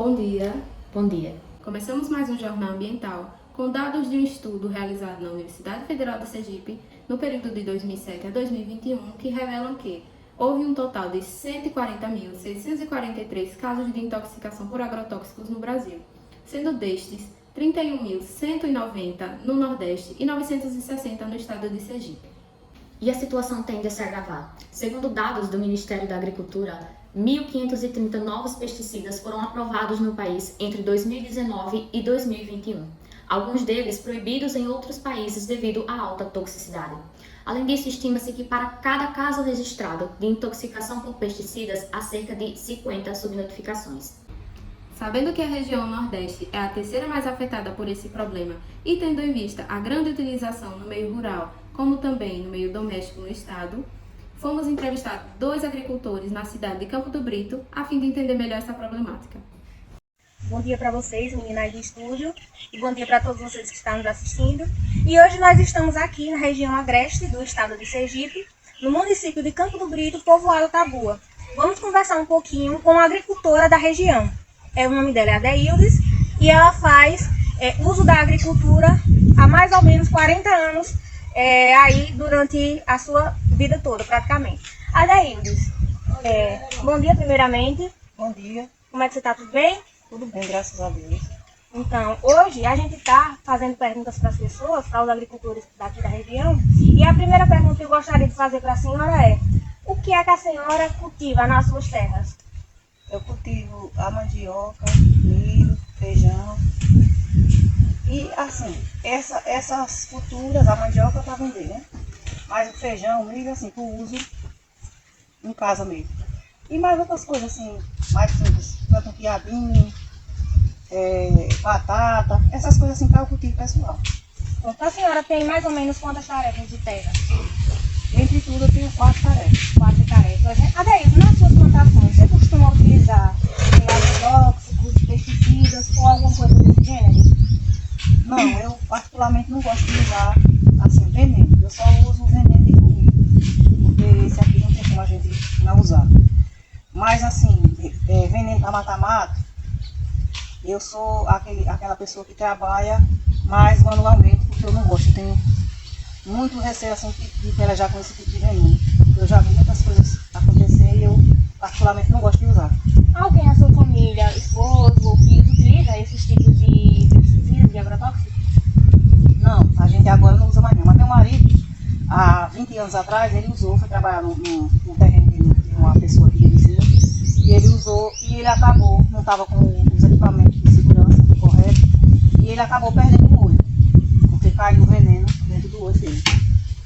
Bom dia. Bom dia. Começamos mais um Jornal Ambiental com dados de um estudo realizado na Universidade Federal de Sergipe no período de 2007 a 2021 que revelam que houve um total de 140.643 casos de intoxicação por agrotóxicos no Brasil, sendo destes 31.190 no Nordeste e 960 no estado de Sergipe. E a situação tende a se agravar. Segundo dados do Ministério da Agricultura, 1.530 novos pesticidas foram aprovados no país entre 2019 e 2021. Alguns deles proibidos em outros países devido à alta toxicidade. Além disso, estima-se que para cada caso registrado de intoxicação por pesticidas, há cerca de 50 subnotificações. Sabendo que a região Nordeste é a terceira mais afetada por esse problema e tendo em vista a grande utilização no meio rural, como também no meio doméstico no estado, fomos entrevistar 2 agricultores na cidade de Campo do Brito a fim de entender melhor essa problemática. Bom dia para vocês, meninas do estúdio, e bom dia para todos vocês que estão nos assistindo. E hoje nós estamos aqui na região agreste do estado de Sergipe, no município de Campo do Brito, povoado Tabua. Vamos conversar um pouquinho com a agricultora da região. O nome dela é Adeildes e ela faz uso da agricultura há mais ou menos 40 anos, aí durante a sua vida toda, praticamente. Adeildes, bom dia primeiramente. Bom dia. Como é que você está? Tudo bem? Tudo bem, graças a Deus. Então, hoje a gente está fazendo perguntas para as pessoas, para os agricultores daqui da região. E a primeira pergunta que eu gostaria de fazer para a senhora é: o que é que a senhora cultiva nas suas terras? Eu cultivo a mandioca, milho, feijão. E assim, essas culturas, a mandioca para vender, né? Mas o feijão, o milho, assim, por uso em casa mesmo. E mais outras coisas assim, mais simples, tanto quiabinho, batata, essas coisas assim para o cultivo pessoal. Então, a senhora tem mais ou menos quantas tarefas de terra? Entre tudo eu tenho 4 tarefas. 4 tarefas, né? Adeildes, nas suas plantações, você costuma utilizar agrotóxicos, pesticidas ou alguma coisa desse gênero? Não, eu particularmente não gosto de usar assim, veneno. Eu só uso o veneno de comida, porque esse aqui não tem como a gente não usar. Mas assim, veneno para mata-mato, eu sou aquela pessoa que trabalha mais manualmente, porque eu não gosto. Eu tenho muito receio assim, de pelejar com esse tipo de veneno. Eu já vi muitas coisas acontecer e eu particularmente não gosto de usar. Alguém na sua família, esposo ou filhos, utiliza esses tipos de pesticidas, de agrotóxicos? Não, a gente agora não usa mais não. Mas meu marido, há 20 anos atrás, ele usou, foi trabalhar no terreno de uma pessoa aqui de vizinho, e ele usou, e ele acabou, não estava com os equipamentos de segurança corretos, e ele acabou perdendo o olho, porque caiu o veneno dentro do olho dele.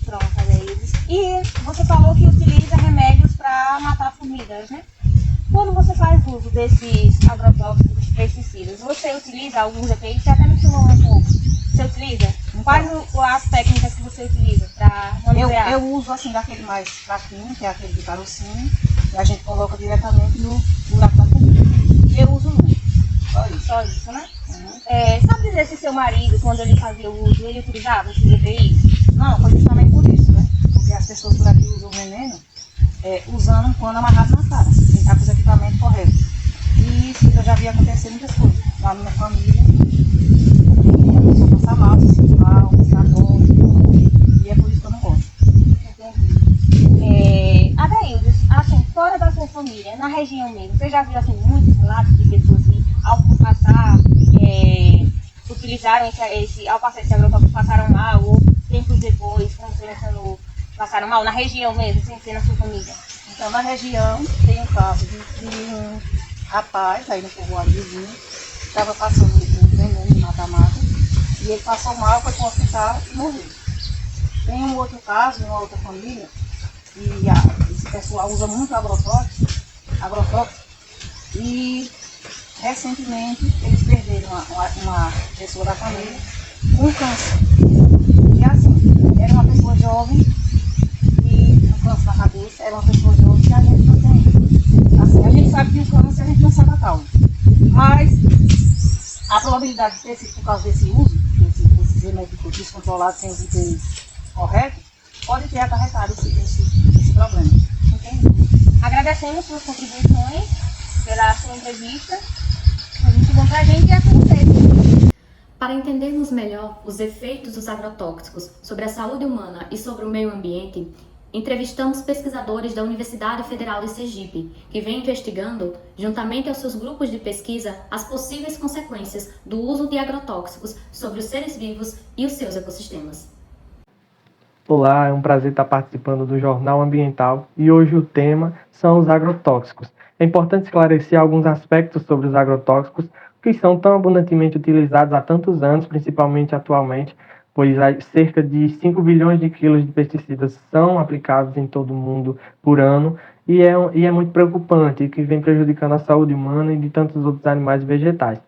Pronto, Adeildes. E você falou que utiliza remédios para matar formigas, né? Quando você faz uso desses agrotóxicos, pesticidas, você utiliza alguns EPIs? Você até mencionou um pouco. Você utiliza? Quais as técnicas que você utiliza para manusear? Eu uso assim daquele mais fraquinho, que é aquele de carocínio, e a gente coloca diretamente no buraco da comida. E eu uso muito. Só isso. Só isso, né? Sabe dizer se seu marido, quando ele fazia o uso, ele utilizava esses EPIs? Não, foi justamente por isso, né? Porque as pessoas por aqui usam veneno, usando um pano amarrado na cara, sem estar com os equipamentos corretos. E isso eu já vi acontecer muitas coisas na minha família. E a pessoa passa mal, se sente mal, fica dor. E é por isso que eu não gosto. Entendi. Adeildes, assim, fora da sua família, na região mesmo, você já viu assim, muitos relatos de pessoas que ao passar, utilizaram ao passar esse agrotóxico, passaram mal, ou tempos depois, como você mencionou, passaram mal na região mesmo, sem ser na sua família? Então, na região, tem um caso de um rapaz, aí no povoado vizinho, que estava passando um veneno de mata-mata, e ele passou mal, foi para o hospital e morreu. Tem um outro caso, em uma outra família, e esse pessoal usa muito agrotóxico, e recentemente eles perderam uma pessoa da família com câncer. E assim, era uma pessoa jovem, e um câncer na cabeça, era uma pessoa jovem que a gente não tem. Assim, a gente sabe que o câncer a gente não sabe a causa. Mas a probabilidade de ter sido por causa desse uso, desses remédios descontrolados sem os IPs corretos, pode ter acarretado esse problema. Entende? Agradecemos suas contribuições pela sua entrevista Foi muito bom pra gente e é com vocês. Para entendermos melhor os efeitos dos agrotóxicos sobre a saúde humana e sobre o meio ambiente, entrevistamos pesquisadores da Universidade Federal de Sergipe, que vem investigando, juntamente aos seus grupos de pesquisa, as possíveis consequências do uso de agrotóxicos sobre os seres vivos e os seus ecossistemas. Olá, é um prazer estar participando do Jornal Ambiental e hoje o tema são os agrotóxicos. É importante esclarecer alguns aspectos sobre os agrotóxicos que são tão abundantemente utilizados há tantos anos, principalmente atualmente, pois cerca de 5 bilhões de quilos de pesticidas são aplicados em todo o mundo por ano e é muito preocupante, que vem prejudicando a saúde humana e de tantos outros animais e vegetais.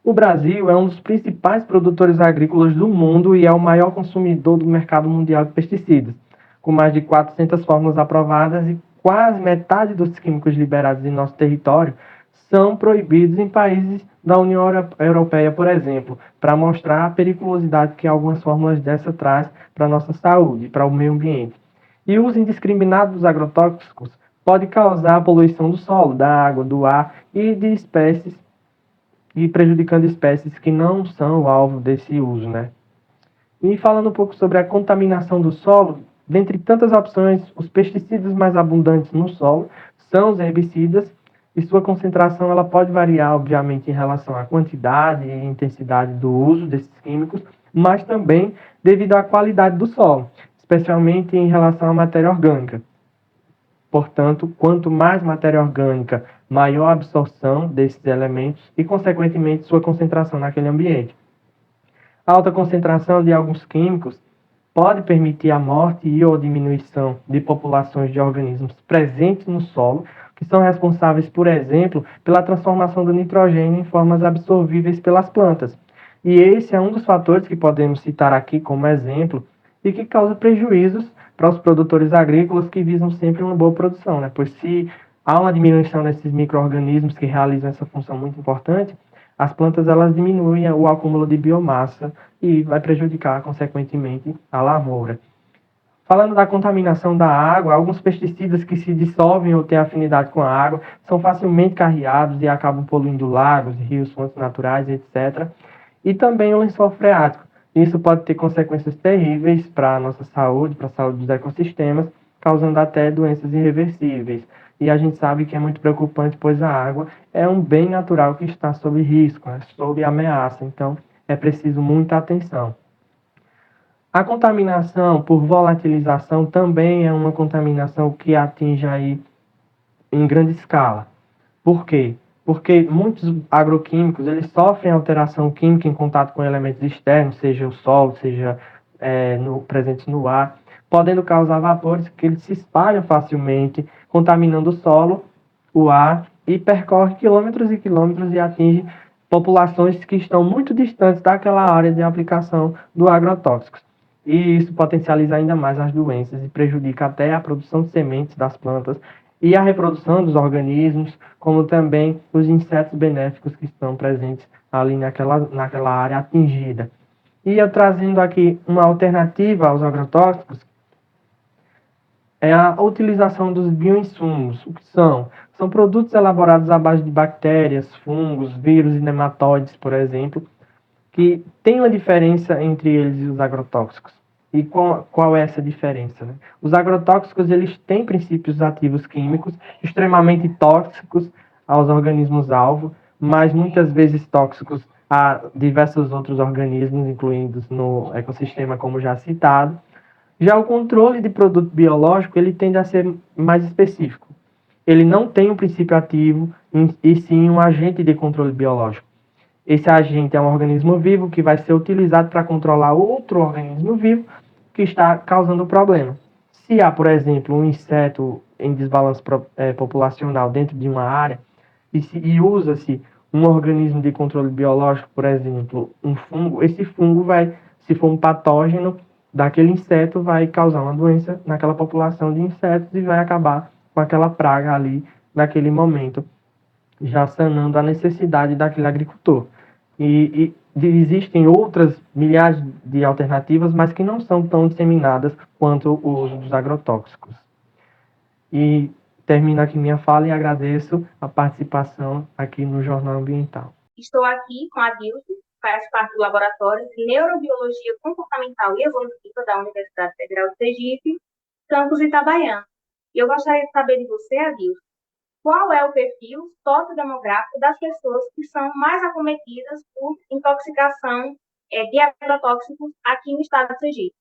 O Brasil é um dos principais produtores agrícolas do mundo e é o maior consumidor do mercado mundial de pesticidas, com mais de 400 fórmulas aprovadas e quase metade dos químicos liberados em nosso território são proibidos em países da União Europeia, por exemplo, para mostrar a periculosidade que algumas fórmulas dessa traz para a nossa saúde, para o meio ambiente. E o uso indiscriminado dos agrotóxicos pode causar a poluição do solo, da água, do ar e de espécies e prejudicando espécies que não são o alvo desse uso, né? E falando um pouco sobre a contaminação do solo, dentre tantas opções, os pesticidas mais abundantes no solo são os herbicidas e sua concentração ela pode variar, obviamente, em relação à quantidade e intensidade do uso desses químicos, mas também devido à qualidade do solo, especialmente em relação à matéria orgânica. Portanto, quanto mais matéria orgânica, maior a absorção desses elementos e, consequentemente, sua concentração naquele ambiente. A alta concentração de alguns químicos pode permitir a morte e ou diminuição de populações de organismos presentes no solo, que são responsáveis, por exemplo, pela transformação do nitrogênio em formas absorvíveis pelas plantas. E esse é um dos fatores que podemos citar aqui como exemplo e que causa prejuízos para os produtores agrícolas que visam sempre uma boa produção, né? Pois se há uma diminuição desses micro-organismos que realizam essa função muito importante, as plantas elas diminuem o acúmulo de biomassa e vai prejudicar, consequentemente, a lavoura. Falando da contaminação da água, alguns pesticidas que se dissolvem ou têm afinidade com a água são facilmente carreados e acabam poluindo lagos, rios, fontes naturais, etc. E também o lençol freático. Isso pode ter consequências terríveis para a nossa saúde, para a saúde dos ecossistemas, causando até doenças irreversíveis. E a gente sabe que é muito preocupante, pois a água é um bem natural que está sob risco, né, sob ameaça. Então, é preciso muita atenção. A contaminação por volatilização também é uma contaminação que atinge aí em grande escala. Por quê? Porque muitos agroquímicos eles sofrem alteração química em contato com elementos externos, seja o solo, seja presentes no ar, podendo causar vapores que eles se espalham facilmente, contaminando o solo, o ar, e percorre quilômetros e quilômetros e atinge populações que estão muito distantes daquela área de aplicação do agrotóxicos. E isso potencializa ainda mais as doenças e prejudica até a produção de sementes das plantas e a reprodução dos organismos, como também os insetos benéficos que estão presentes ali naquela área atingida. E eu trazendo aqui uma alternativa aos agrotóxicos, é a utilização dos bioinsumos. O que são? São produtos elaborados à base de bactérias, fungos, vírus e nematóides, por exemplo, que tem uma diferença entre eles e os agrotóxicos. E qual é essa diferença, né? Os agrotóxicos eles têm princípios ativos químicos extremamente tóxicos aos organismos-alvo, mas muitas vezes tóxicos a diversos outros organismos, incluídos no ecossistema, como já citado. Já o controle de produto biológico ele tende a ser mais específico. Ele não tem um princípio ativo, e sim um agente de controle biológico. Esse agente é um organismo vivo que vai ser utilizado para controlar outro organismo vivo que está causando o problema. Se há, por exemplo, um inseto em desbalanço populacional dentro de uma área e usa-se um organismo de controle biológico, por exemplo, um fungo, esse fungo vai, se for um patógeno daquele inseto, vai causar uma doença naquela população de insetos e vai acabar com aquela praga ali naquele momento, já sanando a necessidade daquele agricultor. E existem outras milhares de alternativas, mas que não são tão disseminadas quanto o uso dos agrotóxicos. E termino aqui minha fala e agradeço a participação aqui no Jornal Ambiental. Estou aqui com a Dilce, faz parte do Laboratório de Neurobiologia Comportamental e Evolutiva da Universidade Federal de Sergipe, campus Itabaiana. E eu gostaria de saber de você, Adilson, qual é o perfil sociodemográfico das pessoas que são mais acometidas por intoxicação de agrotóxicos aqui no estado de Sergipe?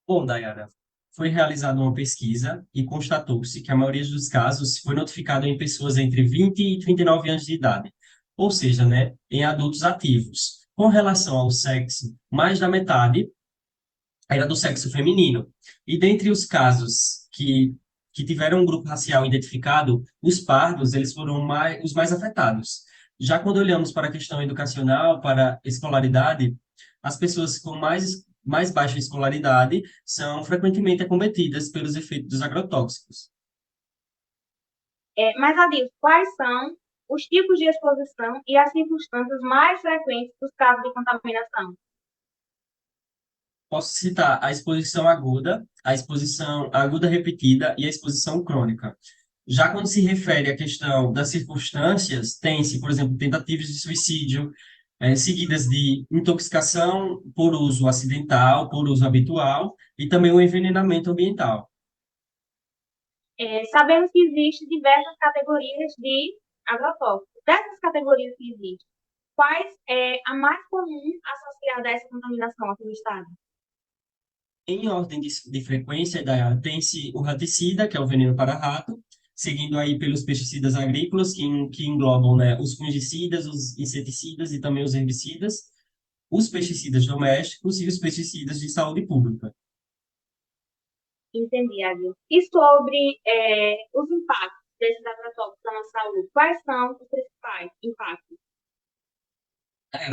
Bom, Dayara, foi realizada uma pesquisa e constatou-se que a maioria dos casos foi notificado em pessoas entre 20 e 39 anos de idade, ou seja, né, em adultos ativos. Com relação ao sexo, mais da metade era do sexo feminino. E dentre os casos que tiveram um grupo racial identificado, os pardos, eles foram os mais afetados. Já quando olhamos para a questão educacional, para a escolaridade, as pessoas com mais baixa escolaridade são frequentemente acometidas pelos efeitos dos agrotóxicos. Mas, Adilson, quais são os tipos de exposição e as circunstâncias mais frequentes dos casos de contaminação? Posso citar a exposição aguda repetida e a exposição crônica. Já quando se refere à questão das circunstâncias, tem-se, por exemplo, tentativas de suicídio, seguidas de intoxicação por uso acidental, por uso habitual, e também o envenenamento ambiental. Sabemos que existem diversas categorias de agrotóxicos. Dessas categorias que existem, quais é a mais comum associada a essa contaminação aqui no estado? Em ordem de frequência, tem-se o raticida, que é o veneno para rato, seguindo aí pelos pesticidas agrícolas, que englobam, né, os fungicidas, os inseticidas e também os herbicidas, os pesticidas domésticos e os pesticidas de saúde pública. Entendi, Adilson. E sobre os impactos desses agrotóxicos na saúde, quais são os principais impactos?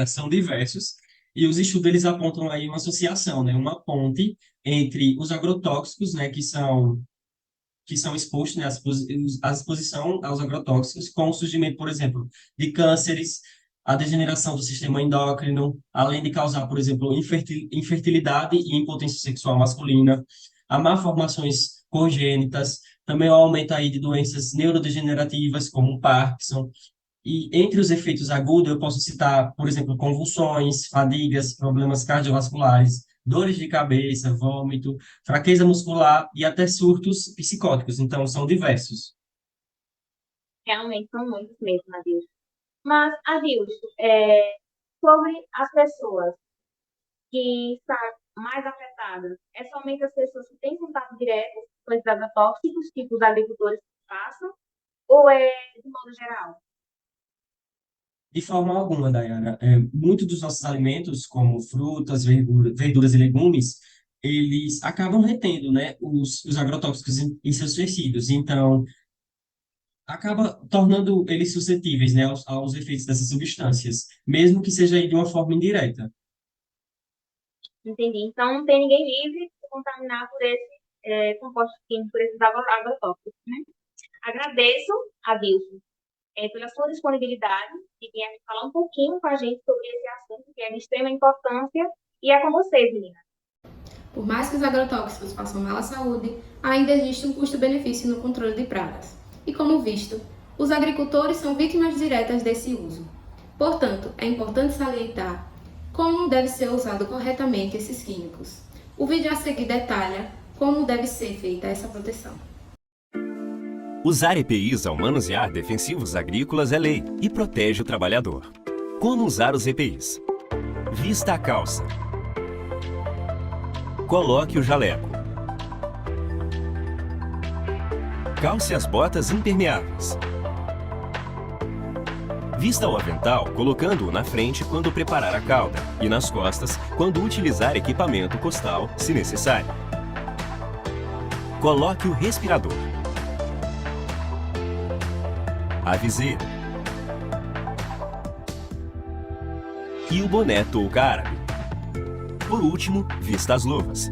São diversos, e os estudos eles apontam aí uma associação, né, uma ponte entre os agrotóxicos, né, que são expostos, né, à exposição aos agrotóxicos, com o surgimento, por exemplo, de cânceres, a degeneração do sistema endócrino, além de causar, por exemplo, infertilidade e impotência sexual masculina, a malformações congênitas, também o aumento aí de doenças neurodegenerativas, como o Parkinson. E entre os efeitos agudos, eu posso citar, por exemplo, convulsões, fadigas, problemas cardiovasculares, dores de cabeça, vômito, fraqueza muscular e até surtos psicóticos. Então, são diversos. Realmente são muitos mesmo, Adilson. Mas, Adilson, sobre as pessoas que estão mais afetadas, é somente as pessoas que têm contato direto com esses agrotóxicos, tipo os agricultores que passam, ou é de modo geral? De forma alguma, Dayana. Muitos dos nossos alimentos, como frutas, verduras e legumes, eles acabam retendo, né, os agrotóxicos em seus tecidos. Então, acaba tornando eles suscetíveis, né, aos efeitos dessas substâncias, mesmo que seja aí de uma forma indireta. Entendi. Então, não tem ninguém livre de se contaminar por esse composto químico, por esses agrotóxicos, né? Agradeço, Adilson, pela sua disponibilidade de vir aqui falar um pouquinho com a gente sobre esse assunto que é de extrema importância, e é com vocês, meninas. Por mais que os agrotóxicos façam mal à saúde, ainda existe um custo-benefício no controle de pragas. E como visto, os agricultores são vítimas diretas desse uso. Portanto, é importante salientar como deve ser usado corretamente esses químicos. O vídeo a seguir detalha como deve ser feita essa proteção. Usar EPIs ao manusear defensivos agrícolas é lei e protege o trabalhador. Como usar os EPIs? Vista a calça. Coloque o jaleco. Calce as botas impermeáveis. Vista o avental colocando-o na frente quando preparar a cauda e nas costas quando utilizar equipamento costal, se necessário. Coloque o respirador. A viseira. E o boné touca árabe. Por último, vista as luvas.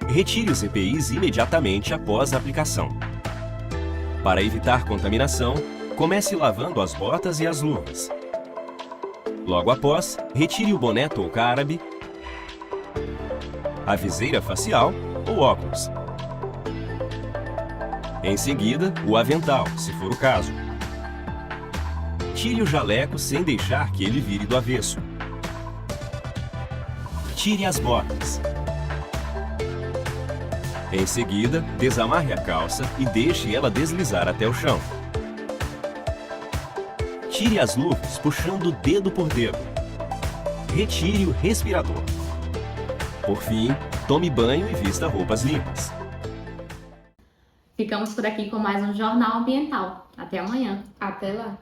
Retire os EPIs imediatamente após a aplicação. Para evitar contaminação, comece lavando as botas e as luvas. Logo após, retire o boné touca árabe, a viseira facial ou óculos. Em seguida, o avental, se for o caso. Tire o jaleco sem deixar que ele vire do avesso. Tire as botas. Em seguida, desamarre a calça e deixe ela deslizar até o chão. Tire as luvas puxando dedo por dedo. Retire o respirador. Por fim, tome banho e vista roupas limpas. Ficamos por aqui com mais um Jornal Ambiental. Até amanhã. Até lá!